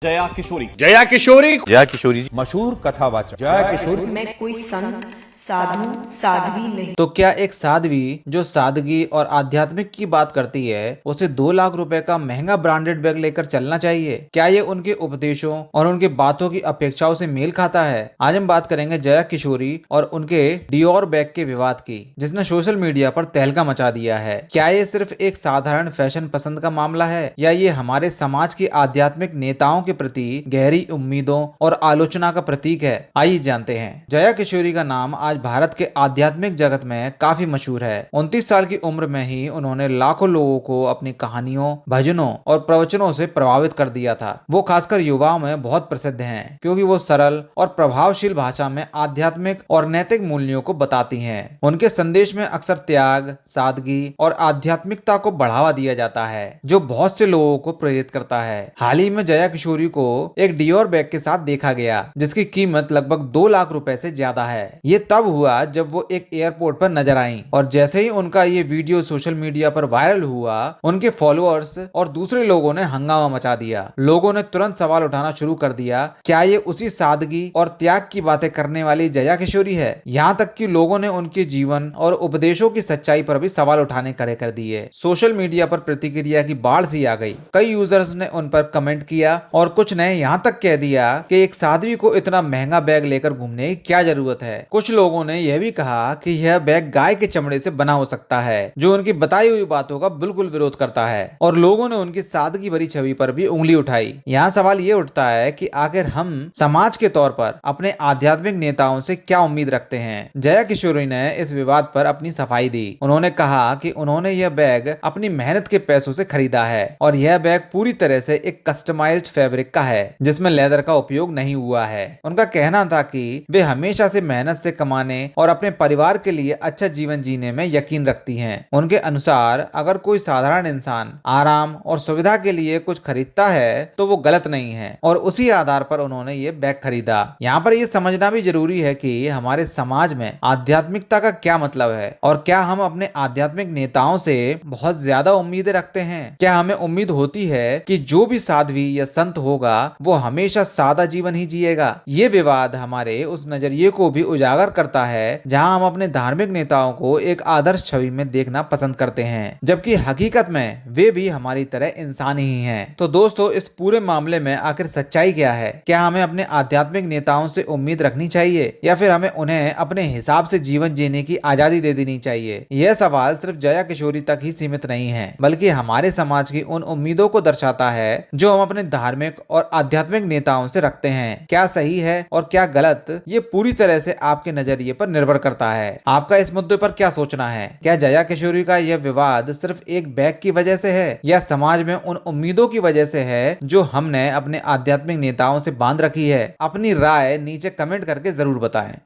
जया किशोरी। जया किशोरी। जया किशोरी मशहूर कथावाचक जया किशोरी। मैं कोई संत साधु साध्वी नहीं। तो क्या एक साध्वी जो सादगी और आध्यात्मिक की बात करती है उसे 2 लाख रुपए का महंगा ब्रांडेड बैग लेकर चलना चाहिए? क्या ये उनके उपदेशों और उनके बातों की अपेक्षाओं से मेल खाता है? आज हम बात करेंगे जया किशोरी और उनके डियोर बैग के विवाद की, जिसने सोशल मीडिया पर तहलका मचा दिया है। क्या ये सिर्फ एक साधारण फैशन पसंद का मामला है या ये हमारे समाज के आध्यात्मिक नेताओं के प्रति गहरी उम्मीदों और आलोचना का प्रतीक है? आइए जानते हैं। जया किशोरी का नाम आज भारत के आध्यात्मिक जगत में काफी मशहूर है। 29 साल की उम्र में ही उन्होंने लाखों लोगों को अपनी कहानियों, भजनों और प्रवचनों से प्रभावित कर दिया था। वो खासकर युवाओं में बहुत प्रसिद्ध हैं क्योंकि वो सरल और प्रभावशील भाषा में आध्यात्मिक और नैतिक मूल्यों को बताती हैं। उनके संदेश में अक्सर त्याग, सादगी और आध्यात्मिकता को बढ़ावा दिया जाता है, जो बहुत से लोगों को प्रेरित करता है। हाल ही में जया किशोरी को एक डियोर बैग के साथ देखा गया, जिसकी कीमत लगभग 2 लाख रुपए से ज्यादा है। ये तब हुआ जब वो एक एयरपोर्ट पर नजर आईं और जैसे ही उनका ये वीडियो सोशल मीडिया पर वायरल हुआ, उनके फॉलोअर्स और दूसरे लोगों ने हंगामा मचा दिया। लोगों ने तुरंत सवाल उठाना शुरू कर दिया, क्या ये उसी सादगी और त्याग की बातें करने वाली जया किशोरी है? यहाँ तक कि लोगों ने उनके जीवन और उपदेशों की सच्चाई पर भी सवाल उठाने खड़े कर दिए। सोशल मीडिया पर प्रतिक्रिया की बाढ़ सी आ गई। कई यूजर्स ने उन पर कमेंट किया और कुछ ने यहाँ तक कह दिया कि एक साध्वी को इतना महंगा बैग लेकर घूमने की क्या जरूरत है। कुछ लोगों ने यह भी कहा कि यह बैग गाय के चमड़े से बना हो सकता है, जो उनकी बताई हुई बातों का बिल्कुल विरोध करता है। और लोगों ने उनकी सादगी भरी छवि पर भी उंगली उठाई। यहाँ सवाल ये उठता है कि आखिर हम समाज के तौर पर अपने आध्यात्मिक नेताओं से क्या उम्मीद रखते हैं? जया किशोरी ने इस विवाद पर अपनी सफाई दी। उन्होंने कहा कि उन्होंने यह बैग अपनी मेहनत के पैसों से खरीदा है और यह बैग पूरी तरह से एक कस्टमाइज्ड फैब्रिक का है, जिसमें लेदर का उपयोग नहीं हुआ है। उनका कहना था कि वे हमेशा से मेहनत से कमाने और अपने परिवार के लिए अच्छा जीवन जीने में यकीन रखती हैं। उनके अनुसार अगर कोई साधारण इंसान आराम और सुविधा के लिए कुछ खरीदता है तो वो गलत नहीं है, और उसी आधार पर उन्होंने ये बैग खरीदा। यहाँ पर ये समझना भी जरूरी है कि हमारे समाज में आध्यात्मिकता का क्या मतलब है और क्या हम अपने आध्यात्मिक नेताओं से बहुत ज्यादा उम्मीदें रखते हैं? क्या हमें उम्मीद होती है कि जो भी साध्वी या संत होगा वो हमेशा सादा जीवन ही जिएगा? ये विवाद हमारे उस नजरिए को भी उजागर करता है जहां हम अपने धार्मिक नेताओं को एक आदर्श छवि में देखना पसंद करते हैं, जबकि हकीकत में वे भी हमारी तरह इंसान ही हैं। तो दोस्तों, इस पूरे मामले में आखिर सच्चाई क्या है? क्या हमें अपने आध्यात्मिक नेताओं से उम्मीद रखनी चाहिए या फिर हमें उन्हें अपने हिसाब से जीवन जीने की आजादी दे देनी चाहिए? यह सवाल सिर्फ जया किशोरी तक ही सीमित नहीं है, बल्कि हमारे समाज की उन उम्मीदों को दर्शाता है जो हम अपने धार्मिक और आध्यात्मिक नेताओं से रखते हैं। क्या सही है और क्या गलत, ये पूरी तरह से आपके नजरिए पर निर्भर करता है। आपका इस मुद्दे पर क्या सोचना है? क्या जया किशोरी का यह विवाद सिर्फ एक बैग की वजह से है या समाज में उन उम्मीदों की वजह से है जो हमने अपने आध्यात्मिक नेताओं से बांध रखी है? अपनी राय नीचे कमेंट करके जरूर बताएं।